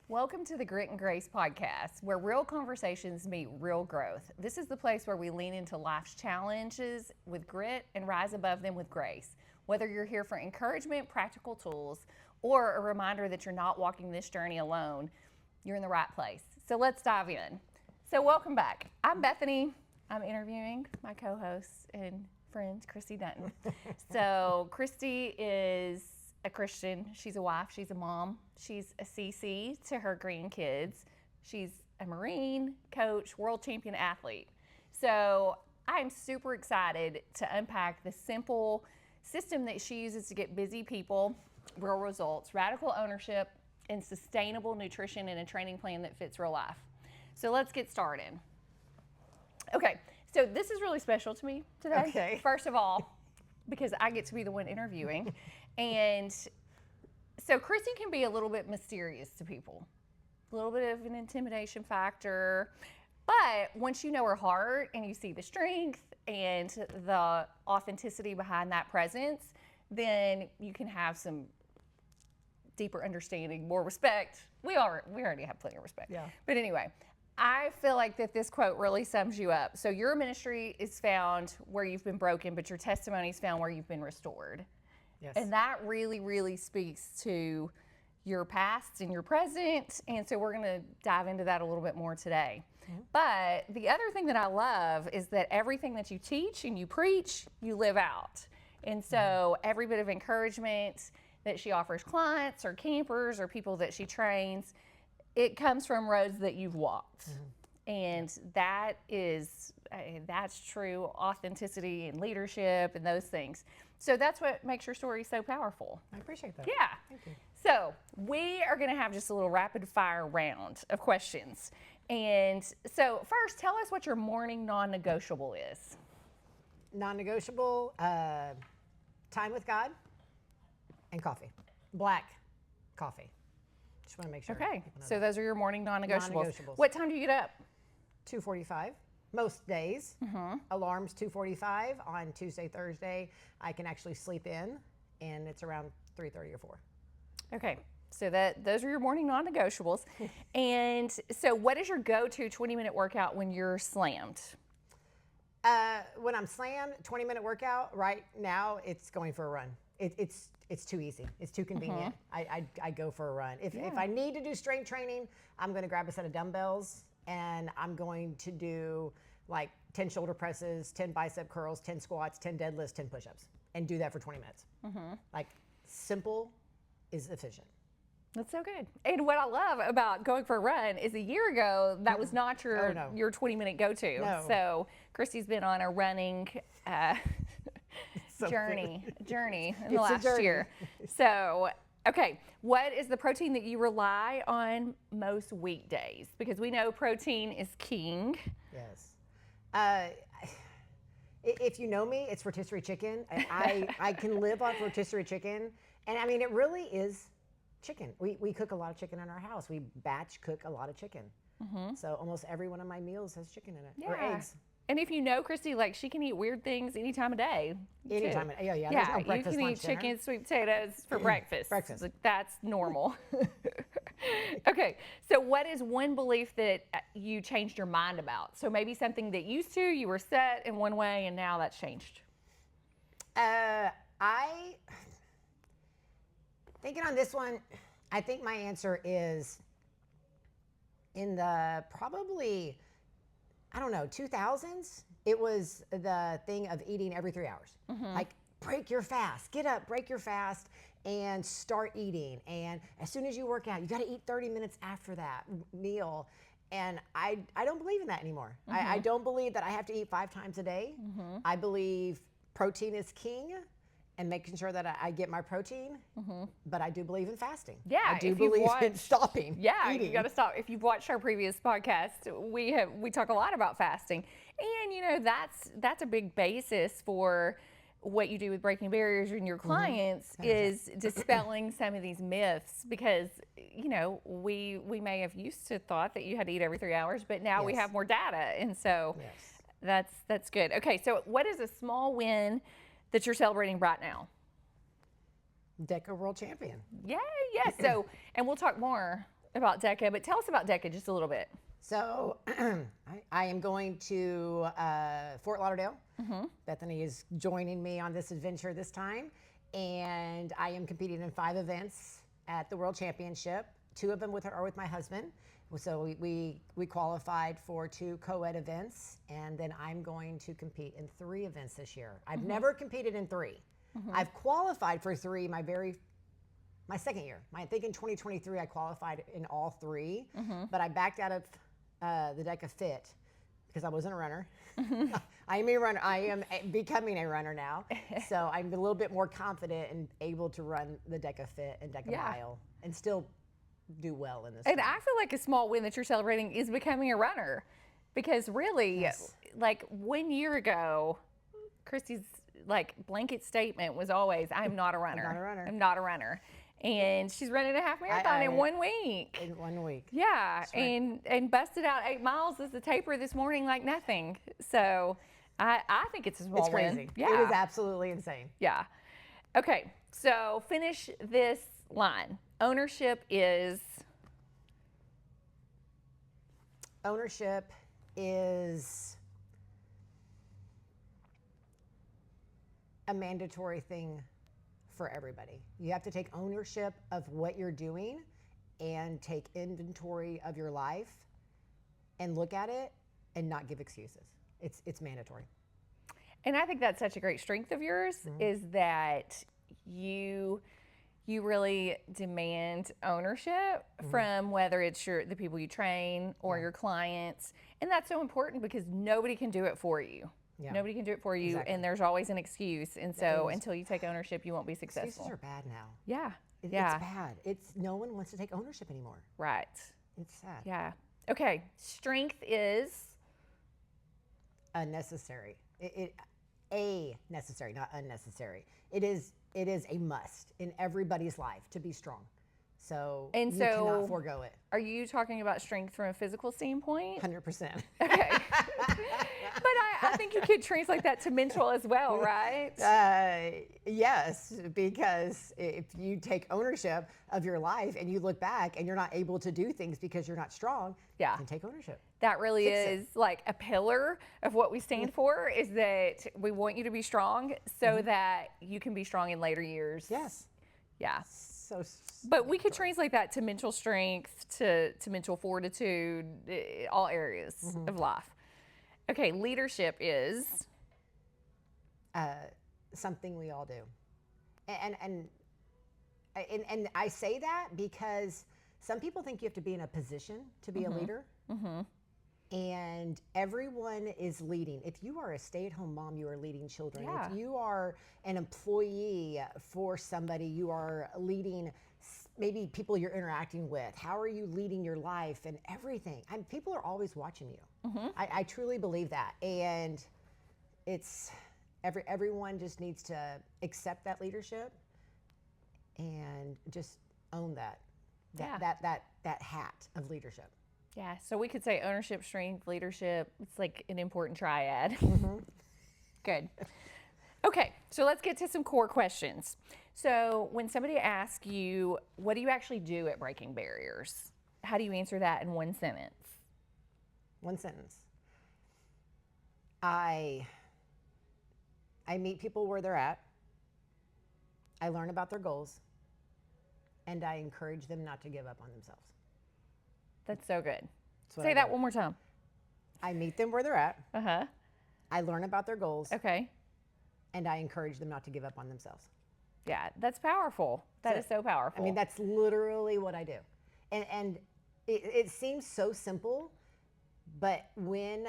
Welcome to the Grit and Grace podcast, where real conversations meet real growth. This is the place where we lean into life's challenges with grit and rise above them with grace. Whether you're here for encouragement, practical tools, or a reminder that you're not walking this journey alone, you're in the right place. So let's dive in. So welcome back. I'm Bethany. I'm interviewing my co-host and friend, Christy Dunton. So Christy is a Christian. She's a wife. She's a mom. She's a CC to her grandkids. She's a Marine, coach, world champion athlete. So I'm super excited to unpack the simple system that she uses to get busy people real results, radical ownership, and sustainable nutrition in a training plan that fits real life. So let's get started. Okay, so this is really special to me today. Okay. First of all, because I get to be the one interviewing. And so Christy can be a little bit mysterious to people, a little bit of an intimidation factor. But once you know her heart and you see the strength and the authenticity behind that presence, then you can have some deeper understanding, more respect. We already have plenty of respect. Yeah. But anyway, I feel like that this quote really sums you up. So your ministry is found where you've been broken, but your testimony is found where you've been restored. Yes. And that really, really speaks to your past and your present. And so we're going to dive into that a little bit more today. Mm-hmm. But the other thing that I love is that everything that you teach and you preach, you live out. And so every bit of encouragement that she offers clients or campers or people that she trains, it comes from roads that you've walked. Mm-hmm. And that's true authenticity and leadership and those things. So that's what makes your story so powerful. I appreciate that. Yeah. Thank you. So we are going to have just a little rapid fire round of questions. And so first, tell us what your morning non-negotiable is. Non-negotiable, time with God and coffee. Black coffee. Just want to make sure. Okay. people know So that. those are your morning non-negotiables. Non-negotiables. What time do you get up? 2:45 most days. Mm-hmm. Alarms 2:45 on Tuesday, Thursday. I can actually sleep in, and it's around 3:30 or 4. Okay. So those are your morning non-negotiables. And so what is your go-to 20-minute workout when you're slammed? When I'm slammed, 20-minute workout. Right now, it's going for a run. It's too easy. It's too convenient. I go for a run. If I need to do strength training, I'm going to grab a set of dumbbells and I'm going to do like 10 shoulder presses, 10 bicep curls, 10 squats, 10 deadlifts, 10 push-ups, and do that for 20 minutes. Like simple is efficient. That's so good. And what I love about going for a run is a year ago, that was not your 20-minute go-to. No. So Christy's been on a running journey in the last year. So, okay, what is the protein that you rely on most weekdays? Because we know protein is king. Yes. If you know me, it's rotisserie chicken. I can live off rotisserie chicken. And I mean, it really is chicken. We cook a lot of chicken in our house. We batch cook a lot of chicken. So almost every one of my meals has chicken in it, or eggs. And if you know Christy, like she can eat weird things any time of day. Anytime. Yeah. Yeah, There's no breakfast, you can lunch, eat chicken, dinner. sweet potatoes for breakfast. Breakfast. Like, that's normal. Okay, so what is one belief that you changed your mind about? So maybe something that used to, you were set in one way and now that's changed. Thinking on this one, I think my answer is in the probably, 2000s, it was the thing of eating every 3 hours. Like break your fast, get up, break your fast and start eating. And as soon as you work out, you got to eat 30 minutes after that meal. And I don't believe in that anymore. I don't believe that I have to eat 5 times a day. I believe protein is king and making sure that I get my protein, but I do believe in fasting. Yeah, I do believe in stopping. Yeah, eating. you got to stop. If you've watched our previous podcast, we talk a lot about fasting, and that's a big basis for what you do with breaking barriers in your clients is dispelling some of these myths, because we may have used to thought that you had to eat every 3 hours, but now we have more data, and so that's good. Okay, so what is a small win that you're celebrating right now? DEKA world champion. Yay, yes. So, and we'll talk more about DEKA, but tell us about DEKA just a little bit. So I am going to Fort Lauderdale. Bethany is joining me on this adventure this time. And I am competing in 5 events at the World Championship. 2 of them are with my husband. So we qualified for 2 co-ed events. And then I'm going to compete in 3 events this year. I've never competed in 3. I've qualified for 3 my second year. I think in 2023 I qualified in all 3, but I backed out of the DEKA Fit because I wasn't a runner. I am a runner. I am becoming a runner now, so I'm a little bit more confident and able to run the DEKA Fit and DEKA Mile and still do well in this. And I feel like a small win that you're celebrating is becoming a runner, because really, like 1 year ago, Christy's like blanket statement was always, "I'm not a runner. I'm not a runner. I'm not a runner." And she's running a half marathon in 1 week. In 1 week. Yeah, right. and busted out 8 miles as a taper this morning like nothing. So I think it's a small It's crazy. win. Yeah. It is absolutely insane. Yeah. Okay, so finish this line. Ownership is a mandatory thing for everybody. You have to take ownership of what you're doing and take inventory of your life and look at it and not give excuses. It's mandatory. And I think that's such a great strength of yours, is that you really demand ownership from whether it's the people you train or your clients. And that's so important because nobody can do it for you. Yeah. Nobody can do it for you, Exactly. and there's always an excuse. And so until you take ownership, you won't be successful. Excuses are bad now. Yeah. It's yeah. bad. No one wants to take ownership anymore. Right. It's sad. Yeah. Okay. Strength is Unnecessary. Necessary, not unnecessary. It is a must in everybody's life to be strong. So you cannot forego it. Are you talking about strength from a physical standpoint? 100%. Okay. But I think you could translate that to mental as well, right? Yes, because if you take ownership of your life and you look back and you're not able to do things because you're not strong, Yeah. then take ownership. That really Fix it. is like a pillar of what we stand for, is that we want you to be strong so that you can be strong in later years. Yes. Yeah. But we could translate that to mental strength, to mental fortitude, all areas of life. Okay, leadership is something we all do, and I say that because some people think you have to be in a position to be a leader, and everyone is leading. If you are a stay-at-home mom, you are leading children. Yeah. If you are an employee for somebody, you are leading maybe people you're interacting with. How are you leading your life and everything? People are always watching you. I truly believe that, and it's everyone just needs to accept that leadership and just own that hat of leadership. Yeah, so we could say ownership, strength, leadership. It's like an important triad. Good. Okay, so let's get to some core questions. So when somebody asks you, what do you actually do at Breaking Barriers? How do you answer that in 1 sentence? 1 sentence. I meet people where they're at. I learn about their goals. And I encourage them not to give up on themselves. That's so good. That's Say that one more time. I meet them where they're at. Uh-huh. I learn about their goals. Okay. And I encourage them not to give up on themselves. Yeah, that's powerful. That is so powerful. I mean, that's literally what I do. And it seems so simple, but when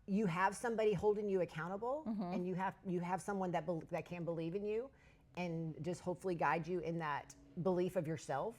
you have somebody holding you accountable, and you have someone that can believe in you and just hopefully guide you in that belief of yourself,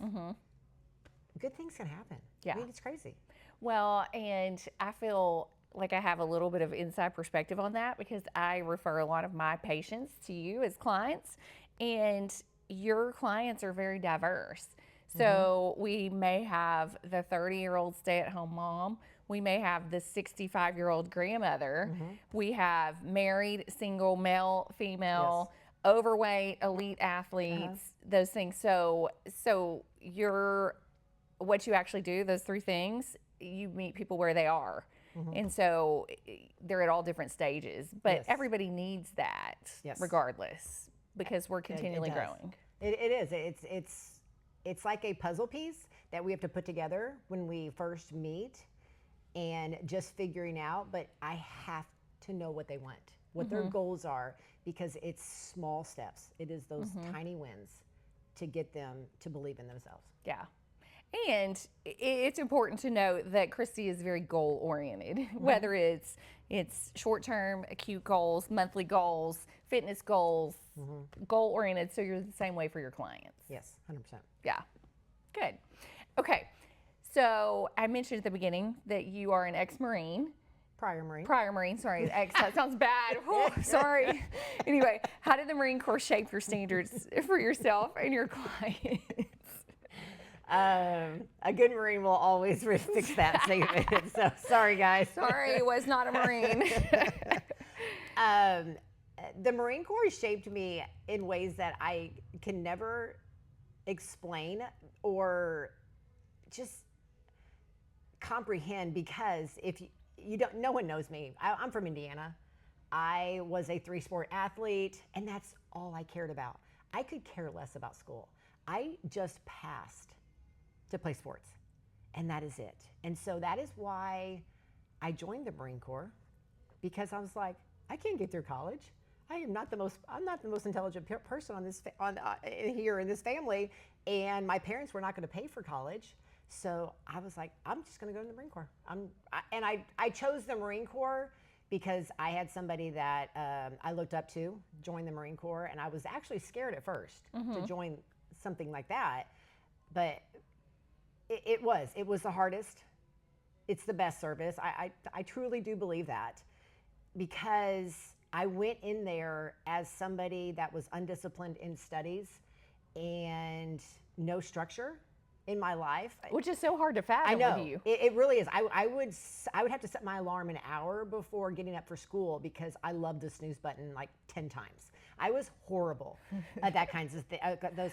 good things can happen. Yeah. I mean, it's crazy. Well, and I feel like I have a little bit of inside perspective on that because I refer a lot of my patients to you as clients, and your clients are very diverse. So we may have the 30-year-old stay-at-home mom. We may have the 65-year-old grandmother. We have married, single, male, female, overweight, elite athletes, those things. So what you actually do, those three things, you meet people where they are. And so they're at all different stages, but everybody needs that regardless, because we're continually growing. It is. It's like a puzzle piece that we have to put together when we first meet, and just figuring out, but I have to know what they want, what their goals are, because it's small steps. It is those tiny wins to get them to believe in themselves. Yeah. And it's important to note that Christy is very goal oriented, whether it's short-term, acute goals, monthly goals, fitness goals, goal oriented. So you're the same way for your clients. Yes, 100%. Yeah. Good. Okay. So I mentioned at the beginning that you are an ex-Marine. Prior Marine. Sorry, ex, that sounds bad. Whew, sorry. Anyway, how did the Marine Corps shape your standards for yourself and your clients? A good Marine will always fix that statement. So sorry, guys. Sorry, was not a Marine. The Marine Corps shaped me in ways that I can never explain or just comprehend, because if you don't, no one knows me. I'm from Indiana. I was a 3-sport athlete, and that's all I cared about. I could care less about school. I just passed to play sports, and that is it. And so that is why I joined the Marine Corps, because I was like, I can't get through college. I'm not the most intelligent person here in this family, and my parents were not going to pay for college. So I was like, I'm just going to go to the Marine Corps. I chose the Marine Corps because I had somebody that I looked up to join the Marine Corps, and I was actually scared at first to join something like that, but it was the hardest. It's the best service. I truly do believe that, because I went in there as somebody that was undisciplined in studies and no structure in my life, which is so hard to fathom. I know. With you. It really is. I would have to set my alarm an hour before getting up for school, because I loved the snooze button like 10 times. I was horrible at those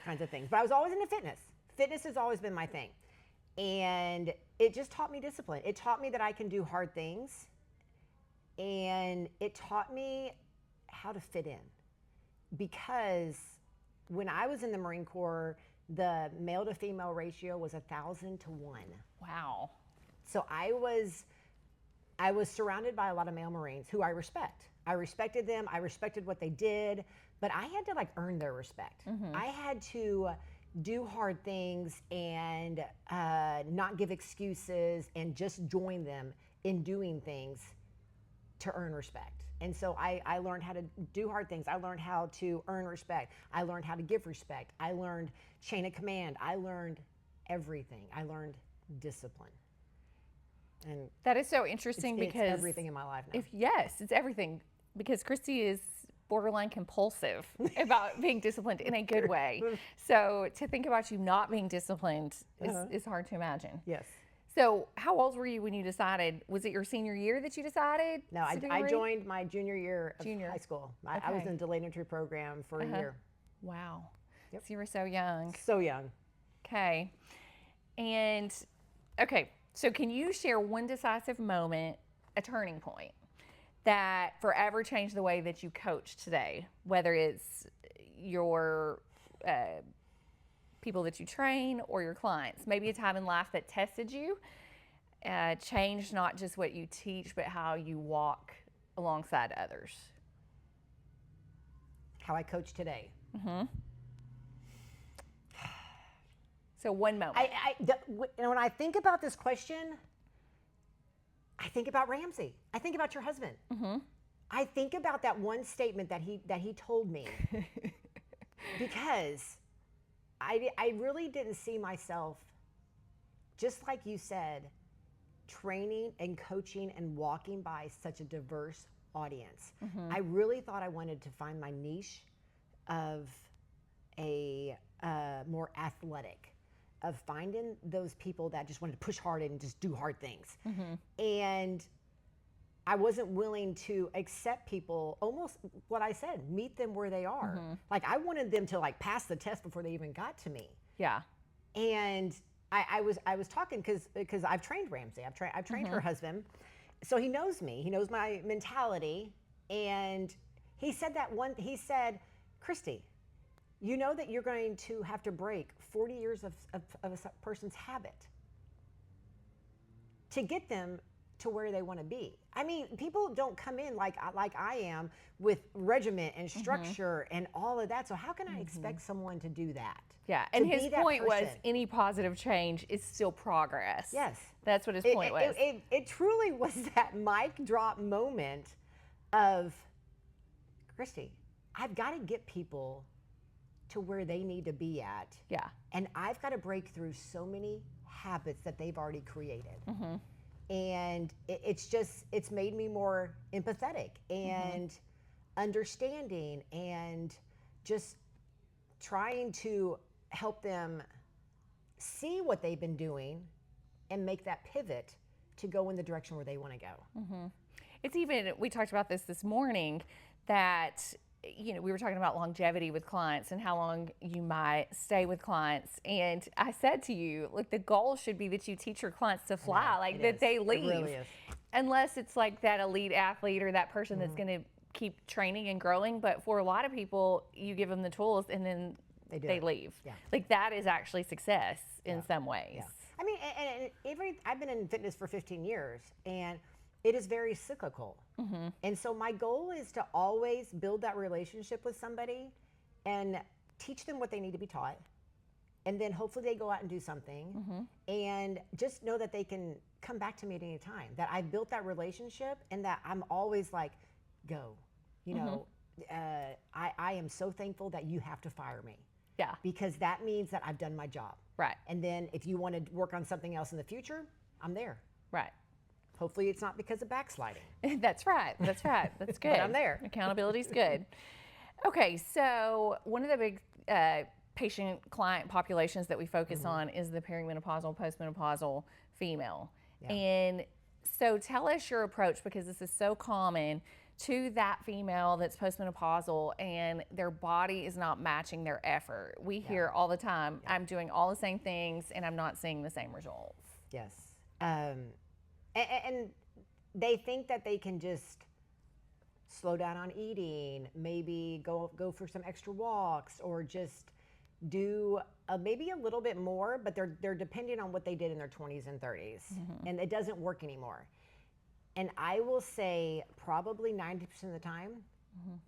kinds of things. But I was always into fitness. Fitness has always been my thing. And it just taught me discipline. It taught me that I can do hard things. And it taught me how to fit in. Because when I was in the Marine Corps, the male to female ratio was 1,000 to 1. Wow. So I was surrounded by a lot of male Marines who I respect. I respected them. I respected what they did, but I had to earn their respect. I had to do hard things and not give excuses, and just join them in doing things to earn respect. And so I learned how to do hard things. I learned how to earn respect. I learned how to give respect. I learned chain of command. I learned everything. I learned discipline. And that is so interesting, because it's everything in my life now. Yes, it's everything, because Christy is borderline compulsive about being disciplined in a good way. So to think about you not being disciplined is hard to imagine. Yes. So how old were you when you decided? Was it your senior year that you decided? No, I joined my junior year of high school. I was in a delayed entry program for a year. Wow. Yep. So you were so young. So young. Okay. And, okay, so can you share one decisive moment, a turning point, that forever changed the way that you coach today? Whether it's your people that you train or your clients. Maybe a time in life that tested you, changed not just what you teach, but how you walk alongside others. How I coach today. So one moment. When I think about this question, I think about Ramsey. I think about your husband. I think about that one statement that he told me, because I really didn't see myself, just like you said, training and coaching and walking by such a diverse audience. I really thought I wanted to find my niche of a more athletic, of finding those people that just wanted to push hard and just do hard things. And I wasn't willing to accept people, almost what I said, meet them where they are. Like I wanted them to like pass the test before they even got to me. Yeah. And I was talking because I've trained Ramsey. I've trained her husband. So he knows me. He knows my mentality. And he said, Christy, you know that you're going to have to break 40 years of a person's habit to get them to where they want to be. I mean, people don't come in like I am with regiment and structure and all of that. So how can I expect someone to do that? Yeah, and his point was any positive change is still progress. Yes. That's what his point was. It truly was that mic drop moment of, Christy, I've got to get people to where they need to be at. Yeah. And I've got to break through so many habits that they've already created. And it's made me more empathetic and understanding and just trying to help them see what they've been doing and make that pivot to go in the direction where they want to go. It's even, we talked about this morning, that, we were talking about longevity with clients and how long you might stay with clients. And I said to you, look, the goal should be that you teach your clients to fly, like that they leave. It really is. Unless it's like that elite athlete or that person that's going to keep training and growing. But for a lot of people, you give them the tools and then they leave. Yeah. Like that is actually success in some ways. Yeah. I mean, and I've been in fitness for 15 years, and it is very cyclical. And so my goal is to always build that relationship with somebody and teach them what they need to be taught. And then hopefully they go out and do something and just know that they can come back to me at any time, that I've built that relationship and that I'm always like, go, I am so thankful that you have to fire me. Yeah. Because that means that I've done my job. Right. And then if you want to work on something else in the future, I'm there. Right. Hopefully it's not because of backsliding. That's right. That's good. But I'm there. Accountability's good. Okay, so one of the big patient client populations that we focus on is the perimenopausal, postmenopausal female. Yeah. And so tell us your approach, because this is so common, to that female that's postmenopausal and their body is not matching their effort. We hear all the time, I'm doing all the same things and I'm not seeing the same results. Yes. And they think that they can just slow down on eating, maybe go for some extra walks, or just do maybe a little bit more, but they're depending on what they did in their 20s and 30s, and it doesn't work anymore. And I will say probably 90% of the time,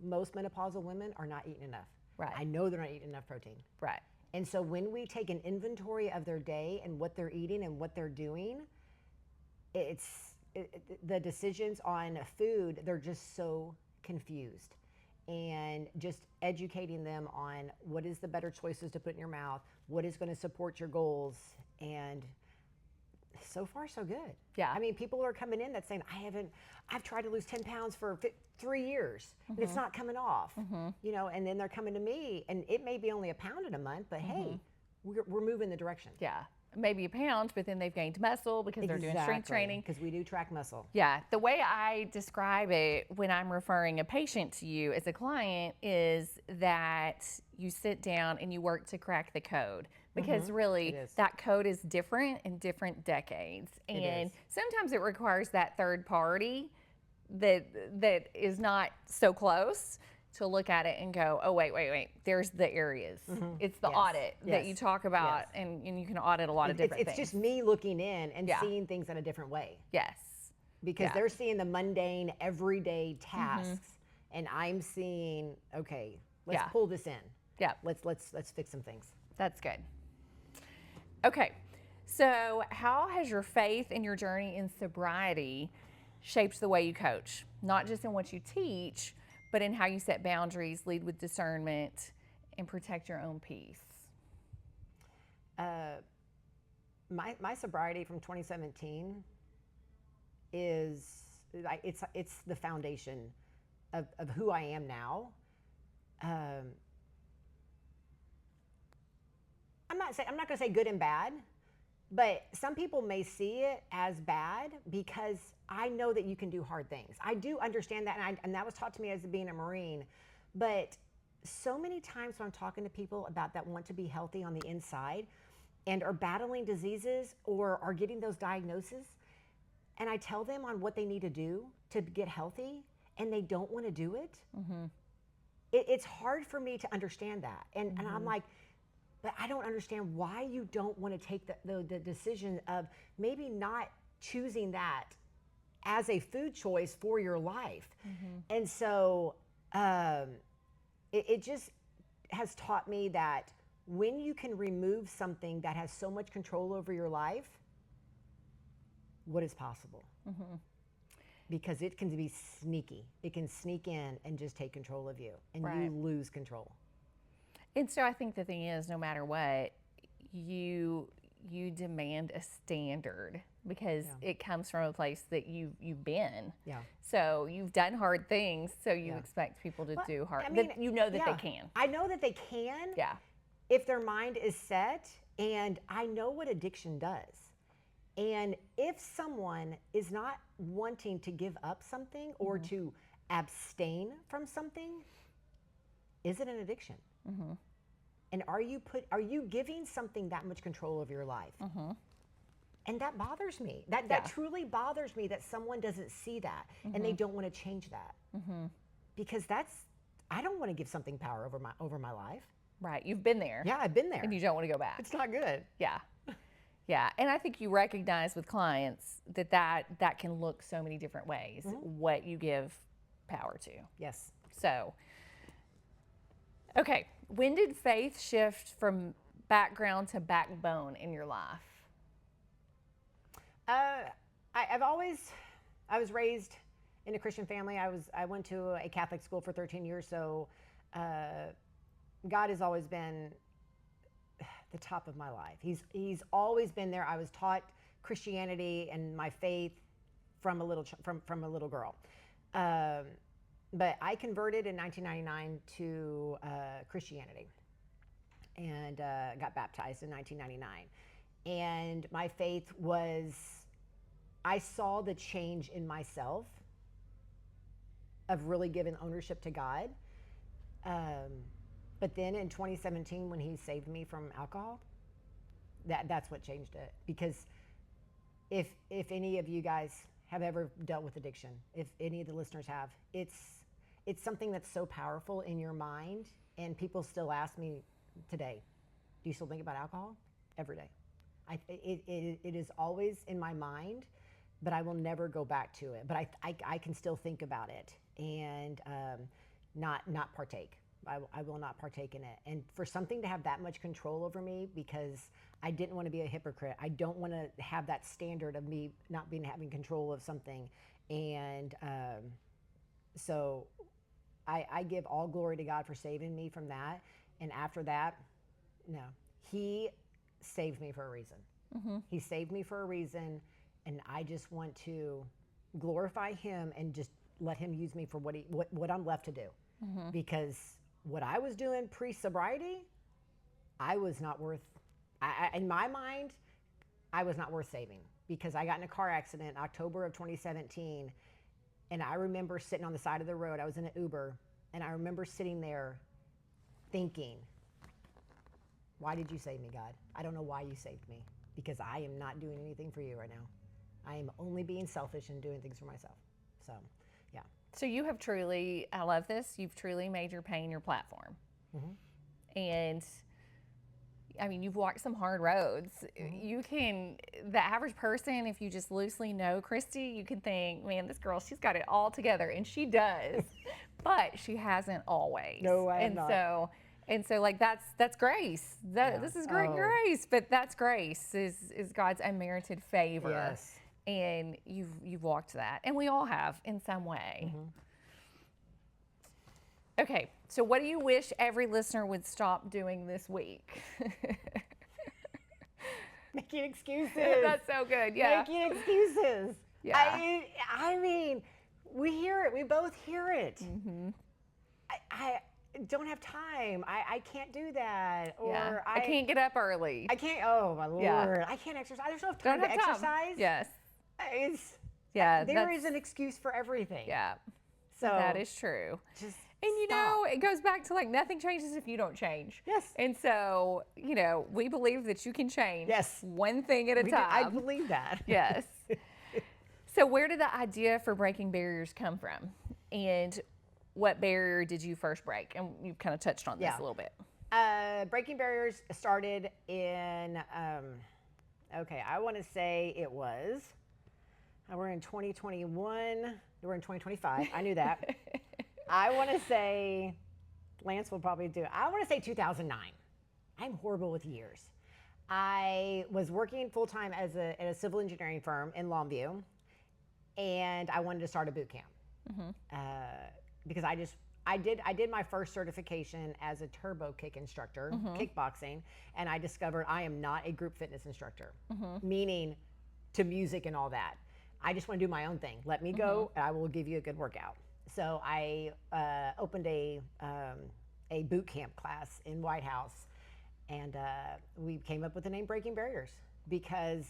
most menopausal women are not eating enough. Right. I know they're not eating enough protein. Right. And so when we take an inventory of their day and what they're eating and what they're doing, the decisions on food, they're just so confused. And just educating them on what is the better choices to put in your mouth, what is going to support your goals, and so far so good. Yeah. I mean, people are coming in that's saying, I've tried to lose 10 pounds for 3 years and it's not coming off, and then they're coming to me and it may be only a pound in a month, but hey, we're moving the direction. Yeah. Maybe a pound, but then they've gained muscle because they're doing strength training. Because we do track muscle. Yeah. The way I describe it when I'm referring a patient to you as a client is that you sit down and you work to crack the code. Because really, that code is different in different decades. And sometimes it requires that third party that is not so close to look at it and go, oh, wait, there's the areas. It's the audit that you talk about, and you can audit a lot of different things. It's just me looking in and seeing things in a different way. Yes. Because they're seeing the mundane, everyday tasks, and I'm seeing, okay, let's pull this in. Yeah. Let's fix some things. That's good. Okay, so how has your faith in your journey in sobriety shaped the way you coach? Not just in what you teach, but in how you set boundaries, lead with discernment, and protect your own peace. My sobriety from 2017 is it's the foundation of who I am now. I'm not going to say good and bad, But some people may see it as bad because I know that you can do hard things. I do understand that, and that was taught to me as being a Marine. But so many times when I'm talking to people about that want to be healthy on the inside and are battling diseases or are getting those diagnoses, and I tell them on what they need to do to get healthy, and they don't want to do it, it's hard for me to understand that. And I'm like, but I don't understand why you don't want to take the decision of maybe not choosing that as a food choice for your life. And so it just has taught me that when you can remove something that has so much control over your life, what is possible? Because it can be sneaky. It can sneak in and just take control of you, and you lose control. And so I think the thing is, no matter what, you demand a standard because it comes from a place that you've been. Yeah. So you've done hard things, so you expect people to do hard. I mean, that you know that they can. I know that they can. Yeah. If their mind is set, and I know what addiction does. And if someone is not wanting to give up something or to abstain from something, is it an addiction? And are you giving something that much control of your life? And that bothers me. That truly bothers me that someone doesn't see that and they don't want to change that. Because I don't want to give something power over my life. Right. You've been there. Yeah, I've been there. And you don't want to go back. It's not good. Yeah. Yeah. And I think you recognize with clients that can look so many different ways, what you give power to. Yes. So, okay. When did faith shift from background to backbone in your life? I was raised in a Christian family. I went to a Catholic school for 13 years. So God has always been the top of my life. He's always been there. I was taught Christianity and my faith from a little girl. But I converted in 1999 to Christianity and got baptized in 1999. And my faith was, I saw the change in myself of really giving ownership to God. But then in 2017, when he saved me from alcohol, that's what changed it. Because if any of you guys have ever dealt with addiction, if any of the listeners have, it's something that's so powerful in your mind. And people still ask me today, do you still think about alcohol? Every day. It is always in my mind, but I will never go back to it. But I can still think about it and not partake. I will not partake in it. And for something to have that much control over me, because I didn't want to be a hypocrite. I don't want to have that standard of me not having control of something. And so I give all glory to God for saving me from that. And after that, no, he saved me for a reason. He saved me for a reason. And I just want to glorify him and just let him use me for what I'm left to do. Because what I was doing pre-sobriety, I was not worth, in my mind, I was not worth saving, because I got in a car accident in October of 2017. And I remember sitting on the side of the road. I was in an Uber, and I remember sitting there thinking, why did you save me, God? I don't know why you saved me, because I am not doing anything for you right now. I am only being selfish and doing things for myself. So, yeah. So you have truly, I love this, you've truly made your pain your platform. And I mean, you've walked some hard roads. You can, the average person, if you just loosely know Christy, you can think, man, this girl, she's got it all together, and she does, but she hasn't always. No, I have not. And so like that's grace. This is great grace, but that's grace is God's unmerited favor. Yes. And you've walked that, and we all have in some way. Okay, so what do you wish every listener would stop doing this week? Making excuses. That's so good. Yeah. Making excuses. Yeah. I mean, we hear it. We both hear it. don't have time. I can't do that. Or Yeah. I can't get up early. I can't, oh my Lord. Yeah. I can't exercise. There's no time Don't to have time. exercise. Yes. It's, Yeah. there is an excuse for everything. Yeah. So that is true. just And you stop. know, it goes back to like nothing changes if you don't change. Yes. And so, you know, we believe that you can change Yes. one thing at a time. I believe that. Yes. So where did the idea for breaking barriers come from? And what barrier did you first break? And you've kind of touched on this a little bit. Breaking barriers started in, okay, I want to say it was, we're in 2021, we're in 2025. I knew that. I want to say, Lance will probably do it. I want to say 2009. I'm horrible with years. I was working full time at a civil engineering firm in Longview, and I wanted to start a boot camp because I did my first certification as a turbo kick instructor, kickboxing, and I discovered I am not a group fitness instructor, meaning to music and all that. I just want to do my own thing. Let me go, and I will give you a good workout. So I opened a boot camp class in White House, and we came up with the name Breaking Barriers because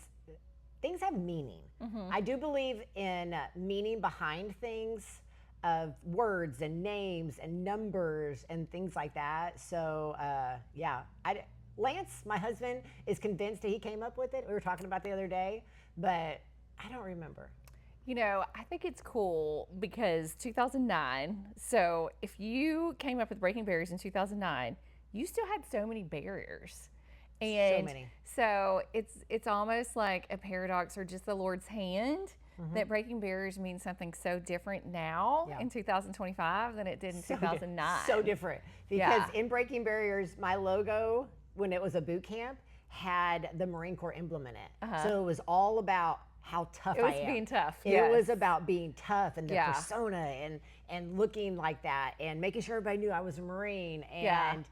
things have meaning. I do believe in meaning behind things, of words and names and numbers and things like that. So yeah, Lance, my husband, is convinced that he came up with it. We were talking about it the other day, but I don't remember. You know, I think it's cool because 2009, so if you came up with breaking barriers in 2009, you still had so many barriers. And so many. So it's almost like a paradox or just the Lord's hand that breaking barriers means something so different now in 2025 than it did in 2009. So different. Because in Breaking Barriers, my logo, when it was a boot camp, had the Marine Corps emblem in it. So it was all about how tough I am. It was being tough. It was about being tough and the persona and looking like that and making sure everybody knew I was a Marine. And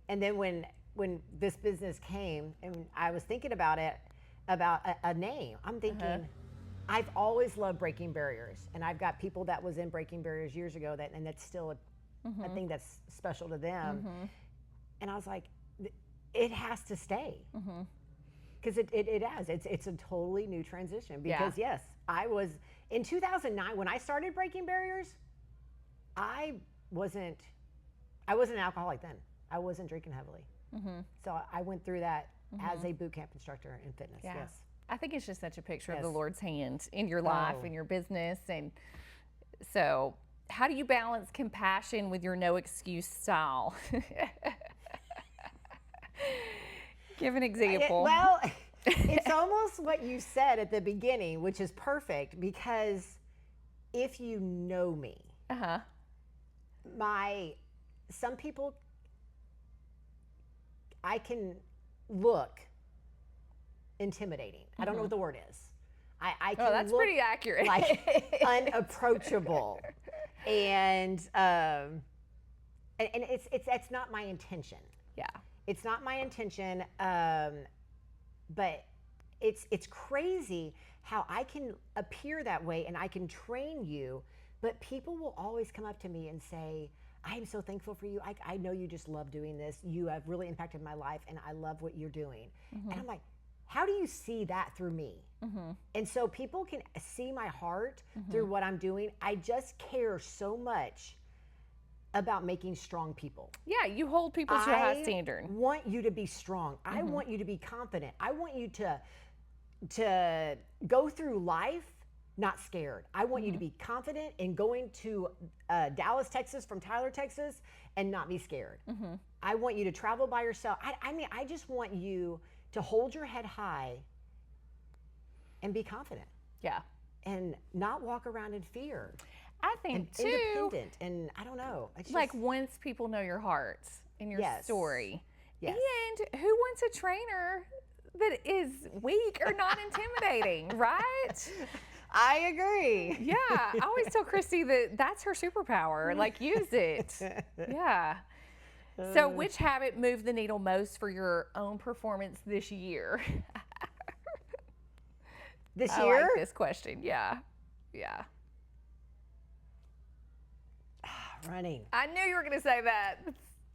then when this business came and I was thinking about it, about a name, I'm thinking, I've always loved Breaking Barriers, and I've got people that was in Breaking Barriers years ago and that's still a thing that's special to them. And I was like, it has to stay. Because it has. It's a totally new transition. Because yes, I was in 2009 when I started Breaking Barriers. I wasn't an alcoholic then. I wasn't drinking heavily. So I went through that as a boot camp instructor in fitness. Yes. I think it's just such a picture of the Lord's hand in your life, in your business, and so how do you balance compassion with your no excuse style? Give an example. Well, it's almost what you said at the beginning, which is perfect because if you know me, some people, I can look intimidating. I don't know what the word is. I can that's look pretty accurate. like unapproachable, and it's not my intention. Yeah. It's not my intention, but it's crazy how I can appear that way and I can train you, but people will always come up to me and say, I am so thankful for you. I know you just love doing this. You have really impacted my life and I love what you're doing. And I'm like, how do you see that through me? And so people can see my heart through what I'm doing. I just care so much about making strong people. Yeah, you hold people to a high standard. I want you to be strong. I want you to be confident. I want you to go through life not scared. I want you to be confident in going to Dallas, Texas from Tyler, Texas, and not be scared. I want you to travel by yourself. I mean, I just want you to hold your head high and be confident. Yeah. And not walk around in fear. I think and too. Independent, and I don't know. It's like once people know your heart and your story. Yes. And who wants a trainer that is weak or not intimidating, right? I agree. Yeah, I always tell Christy that that's her superpower. Like, use it. Yeah. So, which habit moved the needle most for your own performance this year? This I year? like this question. Yeah. Yeah. Running. I knew you were going to say that.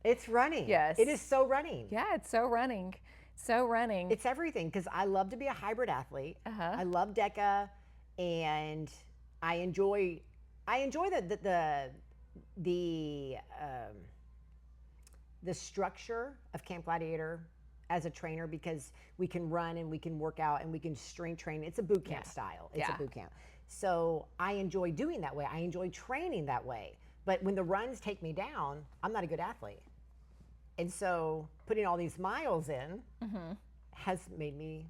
It's running. Yes. It is so running. Yeah, it's so running. So running. It's everything because I love to be a hybrid athlete. I love DEKA, and I enjoy the structure of Camp Gladiator as a trainer because we can run and we can work out and we can strength train. It's a boot camp style. It's a boot camp. So I enjoy doing that way. I enjoy training that way. But when the runs take me down, I'm not a good athlete. And so putting all these miles in has made me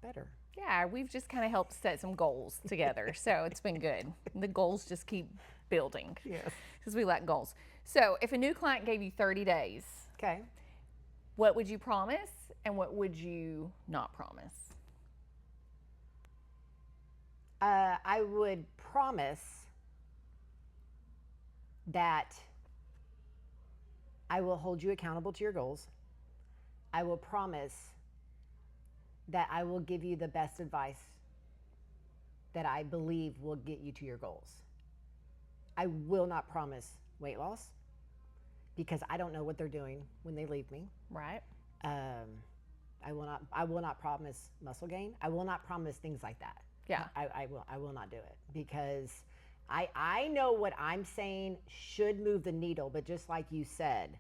better. Yeah, we've just kind of helped set some goals together. So it's been good. The goals just keep building. Yes. Because we like goals. So if a new client gave you 30 days, Okay. what would you promise and what would you not promise? I would promise that I will hold you accountable to your goals. I will promise that I will give you the best advice that I believe will get you to your goals. I will not promise weight loss because I don't know what they're doing when they leave me. Right. I will not promise muscle gain. I will not promise things like that. Yeah. I will not do it because I know what I'm saying should move the needle, but just like you said,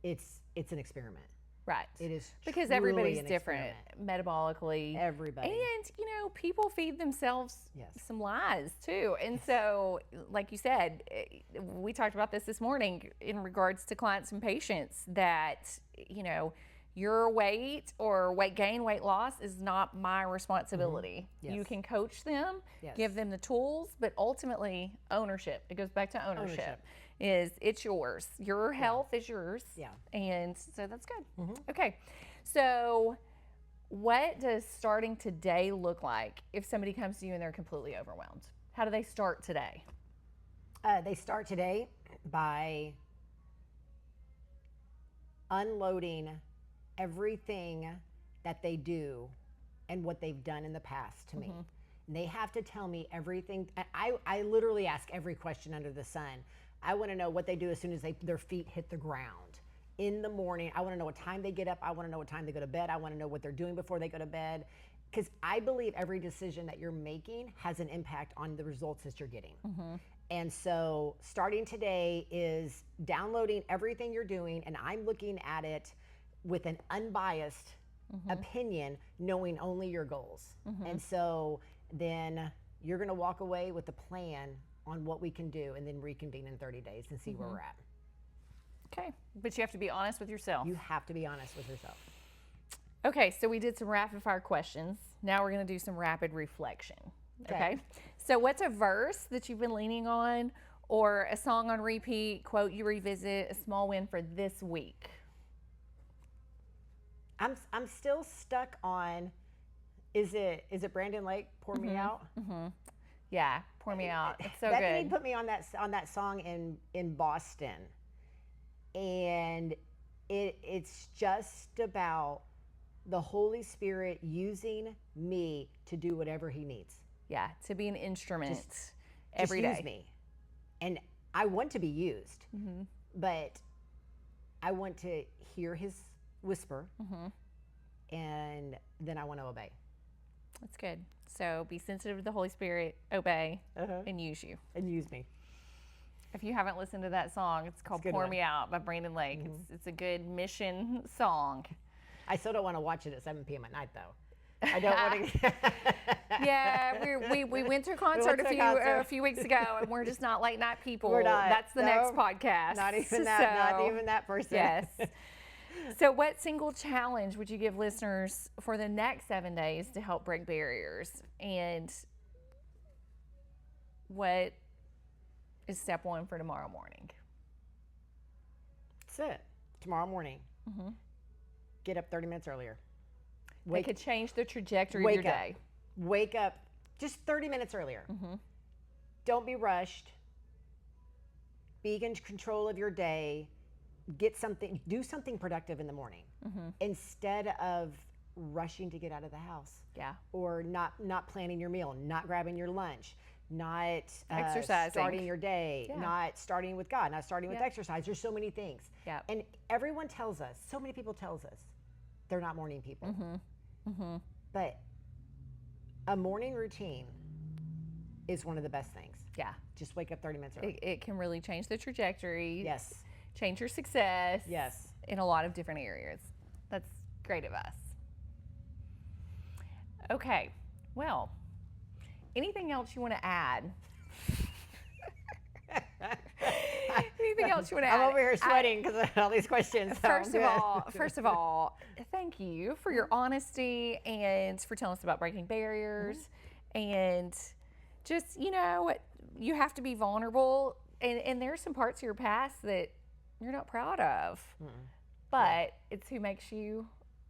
it's an experiment. Right. It is because truly everybody's an different metabolically. Everybody. And, people feed themselves Yes. some lies too. And so, like you said, we talked about this morning in regards to clients and patients that, your weight or weight gain, weight loss is not my responsibility. Yes. You can coach them, Yes. give them the tools, but ultimately ownership. It goes back to ownership. It's yours. Your health is yours. Yeah. And so that's good. Okay. So what does starting today look like if somebody comes to you and they're completely overwhelmed? How do they start today? They start today by unloading everything that they do and what they've done in the past to me. And they have to tell me everything. I literally ask every question under the sun. I want to know what they do as soon as their feet hit the ground. In the morning, I want to know what time they get up. I want to know what time they go to bed. I want to know what they're doing before they go to bed. Because I believe every decision that you're making has an impact on the results that you're getting. And so starting today is downloading everything you're doing, and I'm looking at it with an unbiased opinion, knowing only your goals. And so then you're going to walk away with a plan on what we can do and then reconvene in 30 days and see where we're at. Okay. But you have to be honest with yourself. You have to be honest with yourself. Okay. So we did some rapid fire questions. Now we're going to do some rapid reflection. Okay. So what's a verse that you've been leaning on or a song on repeat, quote you revisit, a small win for this week? I'm still stuck on, is it Brandon Lake, Pour Me Out? Yeah, Pour Me Out. It's so Bethany good. put me on that song in Boston, and it's just about the Holy Spirit using me to do whatever He needs. Yeah, to be an instrument Just use me, and I want to be used, but I want to hear His whisper, and then I want to obey. That's good. So be sensitive to the Holy Spirit, obey, and use you. And use me. If you haven't listened to that song, it's called It's a good Pour one. Me Out by Brandon Lake. It's a good mission song. I still don't want to watch it at 7 p.m. at night, though. I don't want to. Yeah, we went to a concert a few weeks ago, and we're just not late night people. We're not. That's the next podcast. Not even that. Not even that person. Yes. So what single challenge would you give listeners for the next 7 days to help break barriers? And what is step one for tomorrow morning? That's it. Tomorrow morning. Get up 30 minutes earlier. It could change the trajectory of your day. Wake up just 30 minutes earlier. Don't be rushed. Be in control of your day. Do something productive in the morning instead of rushing to get out of the house. Yeah. Or not planning your meal, not grabbing your lunch. not Exercising. starting your day, Yeah. not starting with God, not starting with Yep. exercise. There's so many things. Yep. And everyone tells us, so many people tells us, they're not morning people. But a morning routine is one of the best things. Yeah. Just wake up 30 minutes early. It can really change the trajectory. Yes. Change your success. Yes. In a lot of different areas. That's great of us. Okay. Well, anything else you want to add? Anything else you want to add? I'm over here sweating because of all these questions. So First of all, thank you for your honesty and for telling us about breaking barriers and just, you know, you have to be vulnerable and there's some parts of your past that you're not proud of, but it's who makes you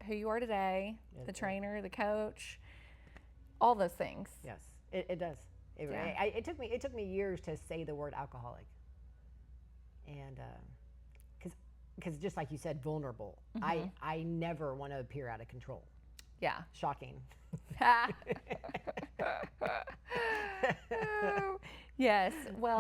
who you are today, the trainer, the coach, all those things. Yes, it does. It took me years to say the word alcoholic, and because just like you said, vulnerable. I never want to appear out of control. Yeah. Shocking. Yes. Well.